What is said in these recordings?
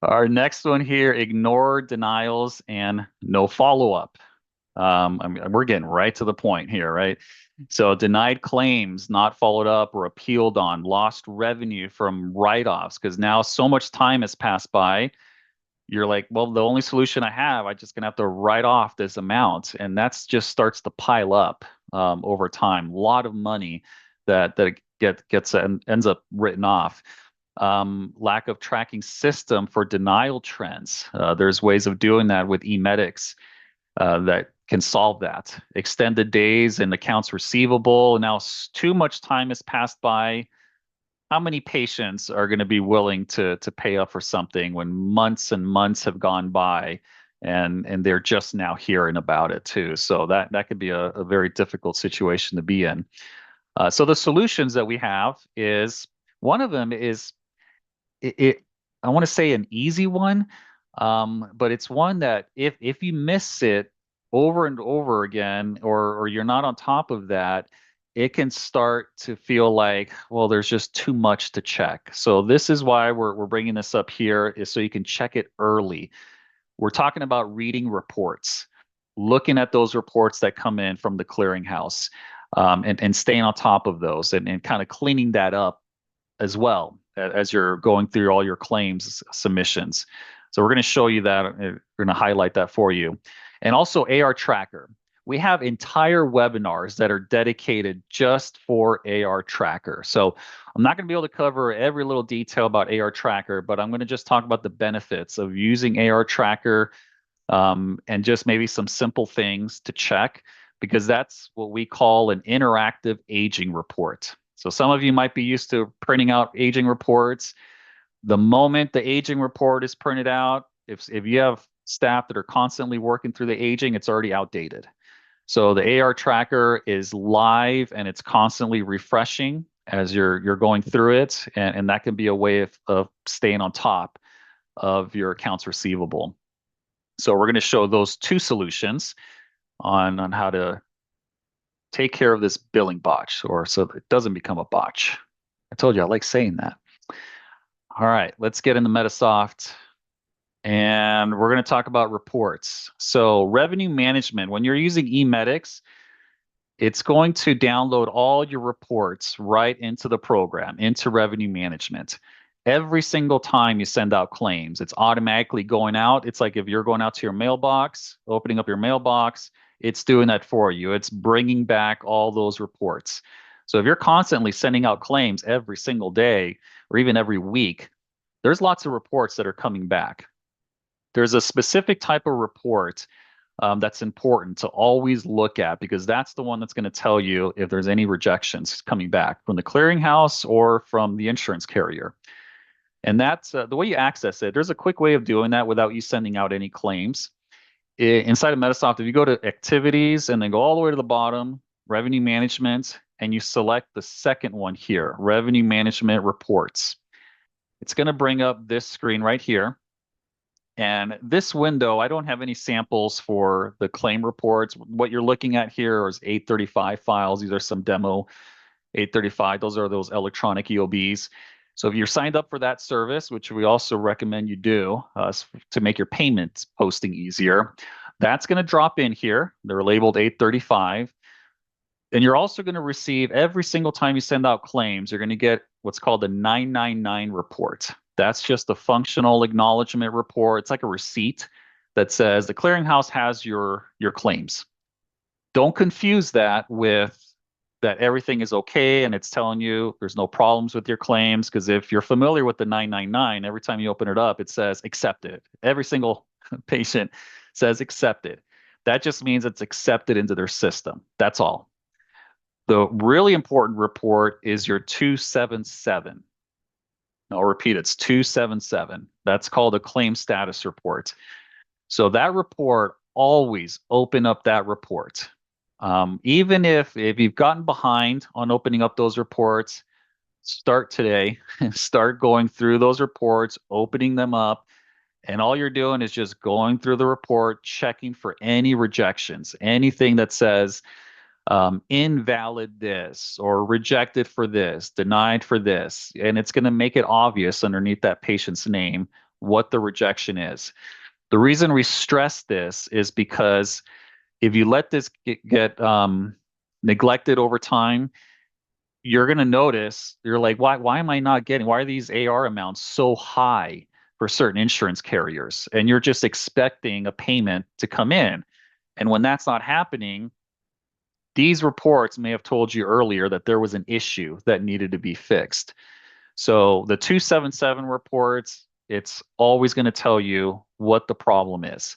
Our next one here, ignore denials and no follow-up. I mean, we're getting right to the point here, right? So denied claims not followed up or appealed on, lost revenue from write-offs because now so much time has passed by. You're like, well, the only solution I have, I just gonna have to write off this amount, and that's just starts to pile up over time. A lot of money that ends up written off. Lack of tracking system for denial trends. There's ways of doing that with emedics that can solve that. Extended days and accounts receivable. Now too much time has passed by. How many patients are going to be willing to pay up for something when months and months have gone by and they're just now hearing about it too? So that could be a very difficult situation to be in. So the solutions that we have is one of them is it I want to say an easy one, but it's one that if you miss it over and over again, or you're not on top of that, it can start to feel like, well, there's just too much to check. So this is why we're bringing this up here, is so you can check it early. We're talking about reading reports, looking at those reports that come in from the clearinghouse, and staying on top of those and kind of cleaning that up as well as you're going through all your claims submissions. So we're going to show you that. We're going to highlight that for you. And also AR Tracker. We have entire webinars that are dedicated just for AR Tracker. So I'm not going to be able to cover every little detail about AR Tracker, but I'm going to just talk about the benefits of using AR Tracker, and just maybe some simple things to check, because that's what we call an interactive aging report. So some of you might be used to printing out aging reports. The moment the aging report is printed out, if you have staff that are constantly working through the aging, it's already outdated. So the AR tracker is live and it's constantly refreshing as you're going through it, and that can be a way of staying on top of your accounts receivable. So we're going to show those two solutions on how to take care of this billing botch, or so it doesn't become a botch. I told you I like saying that. All right, let's get into Medisoft. And we're going to talk about reports. So revenue management, when you're using eMedics, it's going to download all your reports right into the program, into revenue management. Every single time you send out claims, it's automatically going out. It's like if you're going out to your mailbox, opening up your mailbox, it's doing that for you. It's bringing back all those reports. So if you're constantly sending out claims every single day or even every week, there's lots of reports that are coming back. There's a specific type of report that's important to always look at, because that's the one that's going to tell you if there's any rejections coming back from the clearinghouse or from the insurance carrier. And that's the way you access it. There's a quick way of doing that without you sending out any claims. Inside of Medisoft, if you go to activities and then go all the way to the bottom, revenue management, and you select the second one here, revenue management reports, it's going to bring up this screen right here. And this window, I don't have any samples for the claim reports. What you're looking at here is 835 files. These are some demo 835. Those are those electronic EOBs. So if you're signed up for that service, which we also recommend you do to make your payments posting easier, that's going to drop in here. They're labeled 835. And you're also going to receive, every single time you send out claims, you're going to get what's called a 999 report. That's just a functional acknowledgement report. It's like a receipt that says the clearinghouse has your claims. Don't confuse that with that everything is okay and it's telling you there's no problems with your claims, because if you're familiar with the 999, every time you open it up, it says accepted. Every single patient says accepted. That just means it's accepted into their system. That's all. The really important report is your 277. I'll repeat, it's 277. That's called a claim status report. So that report, always open up that report. Even if you've gotten behind on opening up those reports, start today and start going through those reports, opening them up. And all you're doing is just going through the report, checking for any rejections, anything that says invalid this or rejected for this, denied for this. And it's going to make it obvious underneath that patient's name what the rejection is. The reason we stress this is because if you let this get neglected over time, you're going to notice you're like, why am I not getting, why are these AR amounts so high for certain insurance carriers? And you're just expecting a payment to come in. And when that's not happening, these reports may have told you earlier that there was an issue that needed to be fixed. So the 277 reports, it's always going to tell you what the problem is.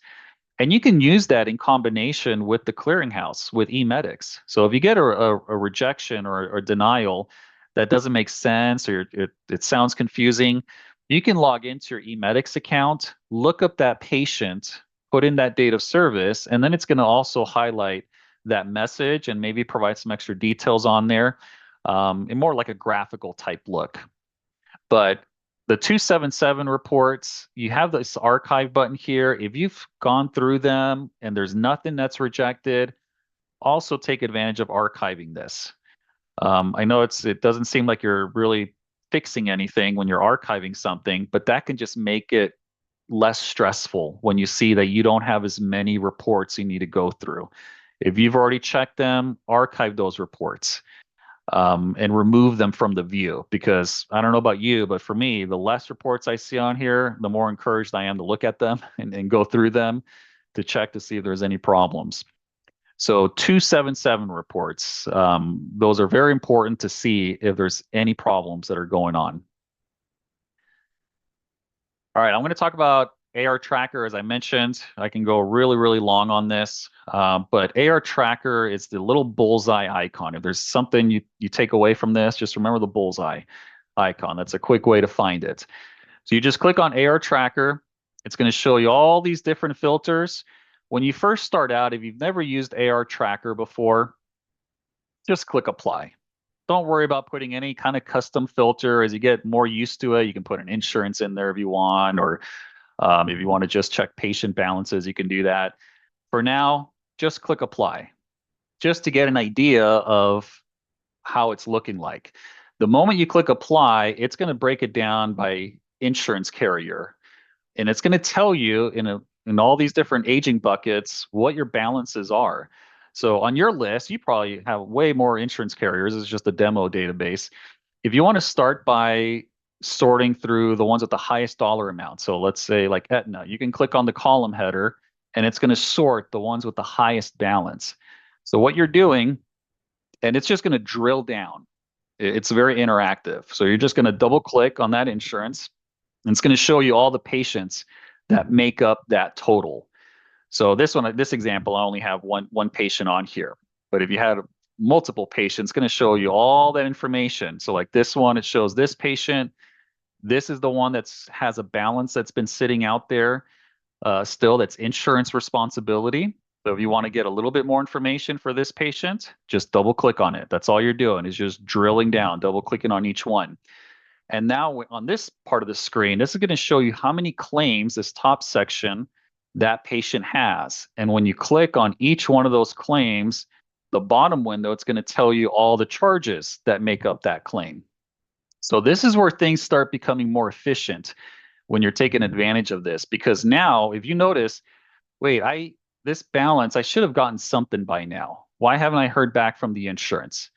And you can use that in combination with the clearinghouse with eMedics. So if you get a rejection or a denial that doesn't make sense or it sounds confusing, you can log into your eMedics account, look up that patient, put in that date of service, and then it's going to also highlight that message and maybe provide some extra details on there, in more like a graphical type look. But the 277 reports, you have this archive button here. If you've gone through them and there's nothing that's rejected, also take advantage of archiving this. I know it doesn't seem like you're really fixing anything when you're archiving something, but that can just make it less stressful when you see that you don't have as many reports you need to go through. If you've already checked them, archive those reports, and remove them from the view. Because I don't know about you, but for me, the less reports I see on here, the more encouraged I am to look at them and go through them to check to see if there's any problems. So 277 reports, those are very important to see if there's any problems that are going on. All right, I'm going to talk about AR Tracker. As I mentioned, I can go really, really long on this, but AR Tracker is the little bullseye icon. If there's something you take away from this, just remember the bullseye icon. That's a quick way to find it. So you just click on AR Tracker. It's going to show you all these different filters. When you first start out, if you've never used AR Tracker before, just click Apply. Don't worry about putting any kind of custom filter. As you get more used to it, you can put an insurance in there if you want, or if you want to just check patient balances, you can do that. For now, just click Apply, just to get an idea of how it's looking like. The moment you click Apply, it's going to break it down by insurance carrier, and it's going to tell you in all these different aging buckets what your balances are. So on your list, you probably have way more insurance carriers. It's just a demo database. If you want to start by sorting through the ones with the highest dollar amount, so let's say like Aetna, you can click on the column header and it's going to sort the ones with the highest balance. So what you're doing, and it's just going to drill down. It's very interactive. So you're just going to double click on that insurance, and it's going to show you all the patients that make up that total. So this example, I only have one patient on here. But if you had multiple patients, it's going to show you all that information. So like this one, it shows this patient. This is the one that has a balance that's been sitting out there still, that's insurance responsibility. So if you want to get a little bit more information for this patient, just double click on it. That's all you're doing, is just drilling down, double clicking on each one. And now on this part of the screen, this is going to show you how many claims, this top section, that patient has. And when you click on each one of those claims, the bottom window, it's going to tell you all the charges that make up that claim. So this is where things start becoming more efficient when you're taking advantage of this. Because now, if you notice, wait, this balance, I should have gotten something by now. Why haven't I heard back from the insurance?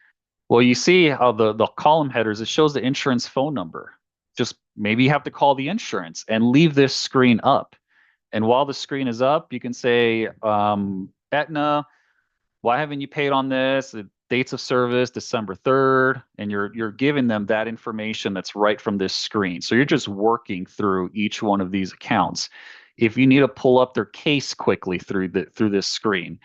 Well, you see how the column headers, it shows the insurance phone number. Just maybe you have to call the insurance and leave this screen up. And while the screen is up, you can say, Aetna, why haven't you paid on this? The dates of service, December 3rd, and you're giving them that information that's right from this screen. So you're just working through each one of these accounts. If you need to pull up their case quickly through this screen,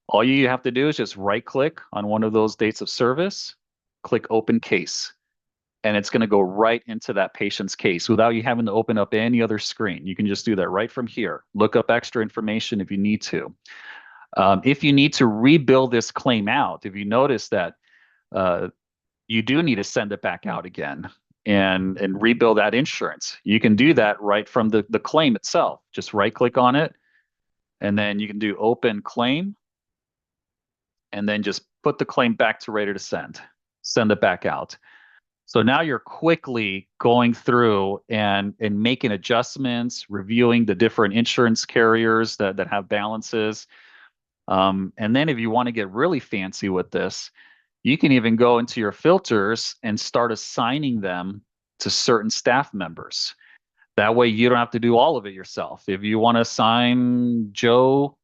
all you have to do is just right click on one of those dates of service, click open case, and it's going to go right into that patient's case without you having to open up any other screen. You can just do that right from here. Look up extra information if you need to. If you need to rebuild this claim out, if you notice that you do need to send it back out again and rebuild that insurance, you can do that right from the claim itself. Just right click on it, and then you can do open claim, and then just put the claim back to ready to send it back out. So now you're quickly going through and making adjustments, reviewing the different insurance carriers that have balances. And then if you want to get really fancy with this, you can even go into your filters and start assigning them to certain staff members. That way you don't have to do all of it yourself. If you want to assign Joe,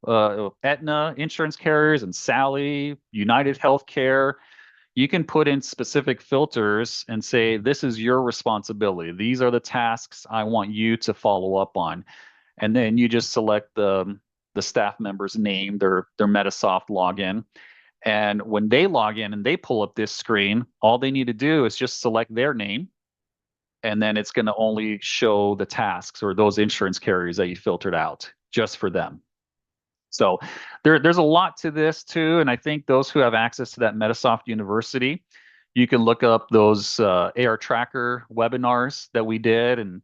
Aetna insurance carriers and Sally, United Healthcare, you can put in specific filters and say, this is your responsibility. These are the tasks I want you to follow up on. And then you just select the staff member's name, their Medisoft login. And when they log in and they pull up this screen, all they need to do is just select their name. And then it's going to only show the tasks or those insurance carriers that you filtered out just for them. So there's a lot to this too, and I think those who have access to that Medisoft University, you can look up those AR Tracker webinars that we did, and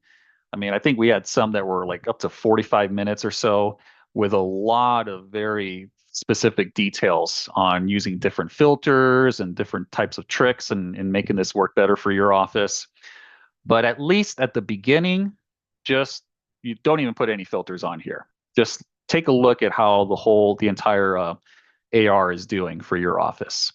I mean I think we had some that were like up to 45 minutes or so with a lot of very specific details on using different filters and different types of tricks and making this work better for your office. But at least at the beginning, just you don't even put any filters on here. Just take a look at how the entire AR is doing for your office.